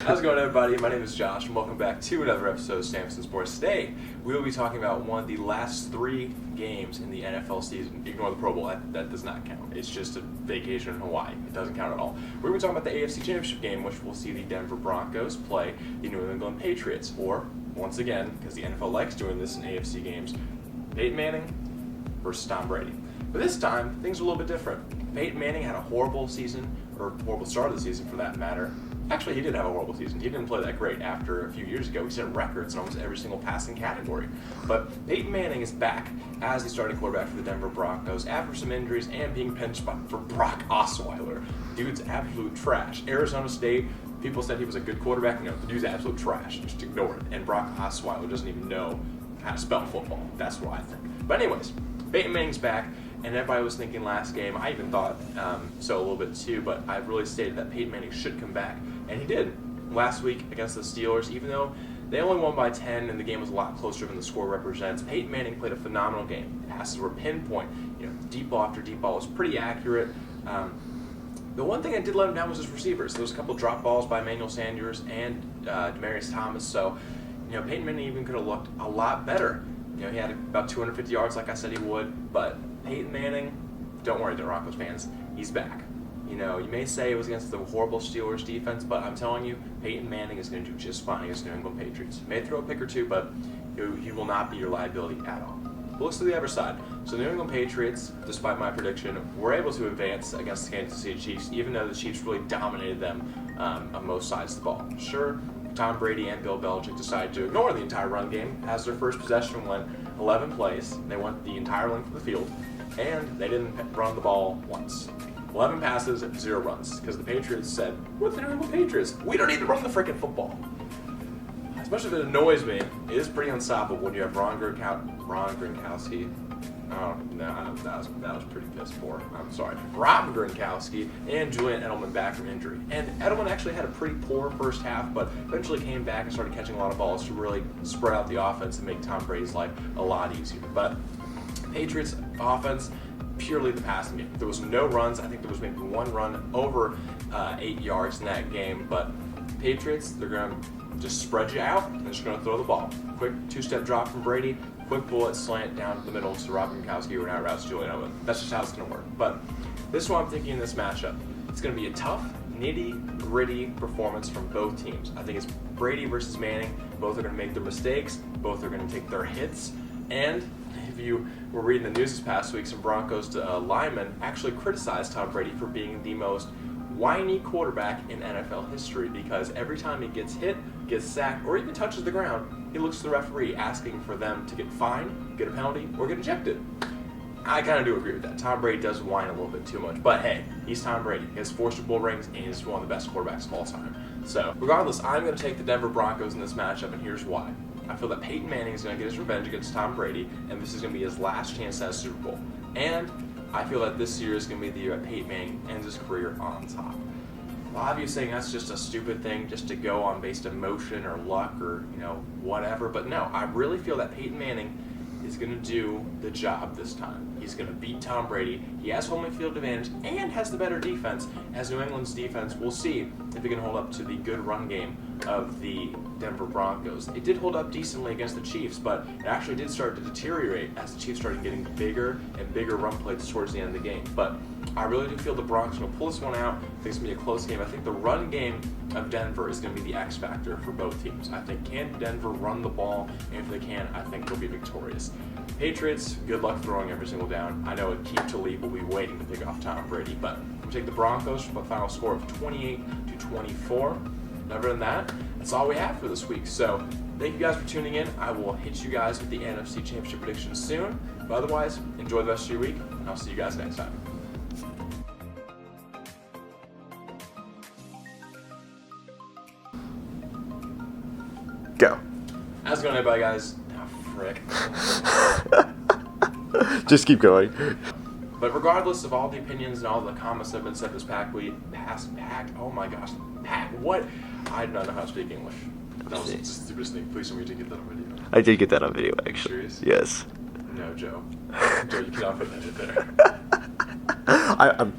How's it going, everybody? My name is Josh, and welcome back to another episode of Sampson Sports. Today, we will be talking about one of the last 3 games in the NFL season. Ignore the Pro Bowl, that does not count. It's just a vacation in Hawaii. It doesn't count at all. We're going to be talking about the AFC Championship game, which we'll see the Denver Broncos play the New England Patriots. Or, once again, because the NFL likes doing this in AFC games, Peyton Manning versus Tom Brady. But this time, things are a little bit different. Peyton Manning had a horrible season, or horrible start of the season for that matter. Actually, he did have a horrible season. He didn't play that great after a few years ago. He set records in almost every single passing category. But Peyton Manning is back as the starting quarterback for the Denver Broncos after some injuries and being benched for Brock Osweiler. Dude's absolute trash. Arizona State, people said he was a good quarterback. No, the dude's absolute trash. Just ignore it. And Brock Osweiler doesn't even know how to spell football. That's what I think. But anyways, Peyton Manning's back. And everybody was thinking last game, I even thought so a little bit too, but I really stated that Peyton Manning should come back, and he did. Last week against the Steelers, even though they only won by 10 and the game was a lot closer than the score represents, Peyton Manning played a phenomenal game. Passes were pinpoint, deep ball after deep ball was pretty accurate. The one thing that did let him down was his receivers. There was a couple drop balls by Emmanuel Sanders and Demaryius Thomas, so Peyton Manning even could have looked a lot better. He had about 250 yards like I said he would, but Peyton Manning, don't worry, the Broncos fans, he's back. You may say it was against the horrible Steelers defense, but I'm telling you, Peyton Manning is going to do just fine against New England Patriots. May throw a pick or two, but he will not be your liability at all. But let's to the other side. So the New England Patriots, despite my prediction, were able to advance against the Kansas City Chiefs, even though the Chiefs really dominated them on most sides of the ball. Sure, Tom Brady and Bill Belichick decided to ignore the entire run game as their first possession went 11 plays. They went the entire length of the field, and they didn't run the ball once. 11 passes, 0 runs, because the Patriots said, "We're the New England Patriots. We don't need to run the freaking football." As much as it annoys me, it is pretty unstoppable when you have Ron Gronkowski. Oh, no, that was pretty piss poor. I'm sorry. Rob Gronkowski and Julian Edelman back from injury. And Edelman actually had a pretty poor first half, but eventually came back and started catching a lot of balls to really spread out the offense and make Tom Brady's life a lot easier. But Patriots offense, purely the passing game. There was no runs. I think there was maybe one run over 8 yards in that game. But Patriots, they're going to just spread you out and they're just going to throw the ball. Quick 2-step drop from Brady. Quick bullet slant down the middle to Rob Gronkowski, who now routes Julian Edelman. That's just how it's going to work. But this is what I'm thinking in this matchup. It's going to be a tough, nitty-gritty performance from both teams. I think it's Brady versus Manning. Both are going to make their mistakes. Both are going to take their hits. And if you were reading the news this past week, some Broncos linemen actually criticized Tom Brady for being the most whiny quarterback in NFL history, because every time he gets hit, gets sacked, or even touches the ground, he looks to the referee asking for them to get fined, get a penalty, or get ejected. I kind of do agree with that. Tom Brady does whine a little bit too much, but hey, he's Tom Brady. He has 4 Super Bowl rings, and he's one of the best quarterbacks of all time. So regardless, I'm going to take the Denver Broncos in this matchup, and here's why. I feel that Peyton Manning is going to get his revenge against Tom Brady, and this is going to be his last chance at a Super Bowl. And I feel that this year is going to be the year that Peyton Manning ends his career on top. A lot of you saying that's just a stupid thing just to go on based emotion or luck or, whatever. But no, I really feel that Peyton Manning is going to do the job this time. He's going to beat Tom Brady. He has home field advantage and has the better defense, as New England's defense. We'll see if it can hold up to the good run game of the Denver Broncos. It did hold up decently against the Chiefs, but it actually did start to deteriorate as the Chiefs started getting bigger and bigger run plays towards the end of the game. But I really do feel the Broncos are going to pull this one out. I think it's going to be a close game. I think the run game of Denver is going to be the X factor for both teams. I think can Denver run the ball? And if they can, I think they'll be victorious. Patriots, good luck throwing every single down. I know Keith Talib will be waiting to pick off Tom Brady, but I'm going to take the Broncos for a final score of 28-24. Other than that, that's all we have for this week. So thank you guys for tuning in. I will hit you guys with the NFC Championship predictions soon. But otherwise, enjoy the rest of your week, and I'll see you guys next time. Go. How's it going, everybody, guys? Oh, frick. Just keep going. But regardless of all the opinions and all the comments that have been said this oh my gosh, what? I do not know how to speak English. That was the stupidest thing. Please tell me you did get that on video. I did get that on video, actually. Serious? Yes. No, Joe. Joe, you cannot put that in there. I'm